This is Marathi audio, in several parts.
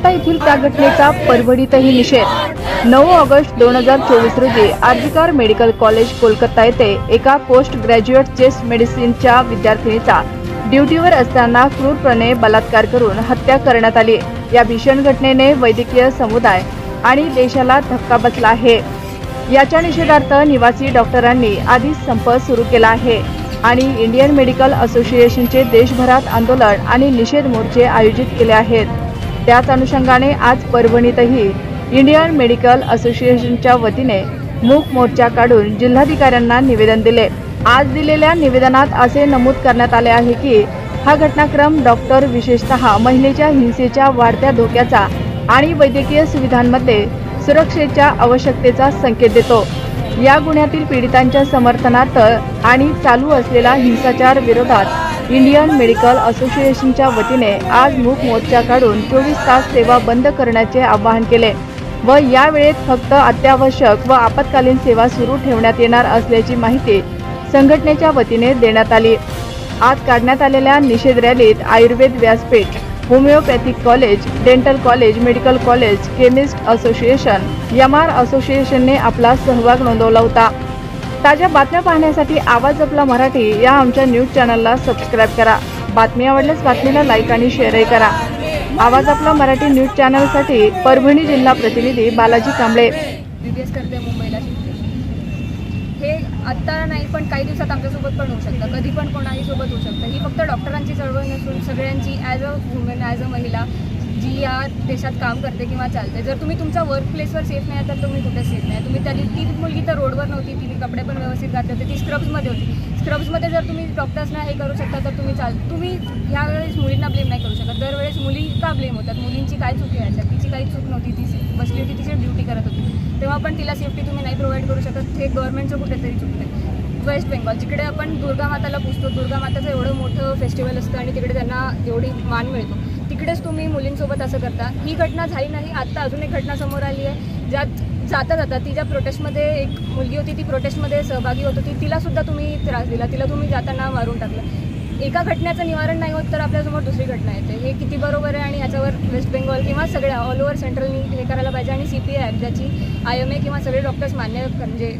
कोलकाता येथील त्या घटनेचा परभणीतही निषेध। 9 ऑगस्ट 2024 रोजी आर्जिकर मेडिकल कॉलेज कोलकाता येथे एका पोस्ट ग्रॅज्युएट चेस्ट मेडिसिनच्या विद्यार्थिनीचा ड्युटीवर असताना क्रूरपणे बलात्कार करून हत्या करण्यात आली। या भीषण घटनेने वैद्यकीय समुदाय आणि देशाला धक्का बसला आहे। याच्या निषेधार्थ निवासी डॉक्टरांनी आधीच संप सुरू केला आहे आणि इंडियन मेडिकल असोसिएशनचे देशभरात आंदोलन आणि निषेध मोर्चे आयोजित केले आहेत। त्याच अनुषंगाने आज परभणीतही इंडियन मेडिकल असोसिएशनच्या वतीने मूक मोर्चा काढून जिल्हाधिकाऱ्यांना निवेदन दिले। आज दिलेल्या निवेदनात असे नमूद करण्यात आले आहे की हा घटनाक्रम डॉक्टर विशेषतः महिलेच्या हिंसेच्या वाढत्या धोक्याचा आणि वैद्यकीय सुविधांमध्ये सुरक्षेच्या आवश्यकतेचा संकेत देतो। या गुन्ह्यातील पीडितांच्या समर्थनार्थ आणि चालू असलेल्या हिंसाचार विरोधात इंडियन मेडिकल असोसिएशनच्या वतीने आज मूक मोर्चा काढून 24 तास सेवा बंद करण्याचे आवाहन केले व या वेळेत फक्त अत्यावश्यक व आपत्कालीन सेवा सुरू ठेवण्यात येणार असल्याची माहिती संघटनेच्या वतीने देण्यात आली। आज काढण्यात आलेल्या निषेध रॅलीत आयुर्वेद व्यासपीठ, homeopathic college, dental college, medical college, chemist association, MR असोसिएशनने आपला सहभाग नोंदवला होता। ताज्या बातम्या पाहण्यासाठी आवाज आपला मराठी या आमच्या न्यूज चॅनलला सबस्क्राइब करा। बातमी आवडल्यास बातमीला लाईक आणि शेअरही करा। आवाज आपला मराठी न्यूज चॅनलसाठी परभणी जिल्हा प्रतिनिधी बालाजी कांबळे। बीबीएस करते मुंबईला हे आता नाही पण काही दिवसात आमच्यासोबत पण होऊ शकतं, कधी पण कोणाही सोबत होऊ शकतं। ही फक्त डॉक्टरांची चळवळ नसून सगळ्यांची as a woman, as a महिला जी या देशात काम करते किंवा चालते। जर तुम्ही तुमच्या वर्क प्लेसवर सेफ नाही तर तुम्ही कुठे सेफ नाही। तुम्ही ती मुलगी तर रोडवर नव्हती, तिने कपडे पण व्यवस्थित घातले होते, ती स्क्रब्समध्ये होती। स्क्रब्समध्ये जर तुम्ही डॉक्टर्सना हे करू शकता तर तुम्ही ह्यावेळेस मुलींना ब्लेम नाही करू शकत। दरवेळेस मुली का ब्लेम होतात? मुलींची काय चूक आहे याच्यात? तिची काही चूक नव्हती, ती बसली होती, तिची ड्युटी करत होती, तेव्हा पण तिला सेफ्टी तुम्ही नाही प्रोव्हाइड करू शकत। हे गव्हर्नमेंटचं कुठेतरी चुकतं। वेस्ट बेंगॉल जिकडे आपण दुर्गा माताला पुजतो, दुर्गा माताचं एवढं मोठं फेस्टिवल असतं आणि तिकडे त्यांना एवढी मान मिळतो, तिकडेच तुम्ही मुलींसोबत असं करता। ही घटना झाली नाही, आत्ता अजून एक घटना समोर आली आहे ज्यात जाता तिच्या प्रोटेस्टमध्ये एक मुलगी होती, ती प्रोटेस्टमध्ये सहभागी होत होती, तिलासुद्धा तुम्ही त्रास दिला, तिला तुम्ही जाताना मारून टाकलं। एका घटनेचं निवारण नाही होत तर आपल्यासमोर दुसरी घटना येते। हे किती बरोबर आहे? आणि याच्यावर वेस्ट बेंगॉल किंवा सगळ्या ऑल ओव्हर सेंट्रलनी हे करायला पाहिजे आणि CPI ॲक्ट ज्याची IMA किंवा सगळे डॉक्टर्स म्हणजे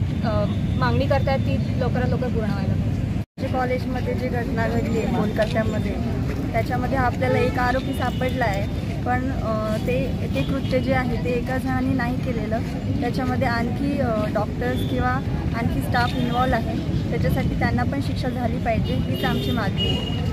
मागणी करतात ती लवकरात लवकर पूर्ण व्हायला पाहिजे। कॉलेजमध्ये जी घटना घडली आहे कोलकात्यामध्ये, त्याच्यामध्ये आपल्याला एक आरोपी सापडला आहे, पण ते कृत्य जे आहे ते एका जणांनी नाही केलेलं, त्याच्यामध्ये आणखी डॉक्टर्स किंवा आणखी स्टाफ इन्वॉल्व आहे, त्याच्यासाठी त्यांना पण शिक्षा झाली पाहिजे हीच आमची मागणी आहे।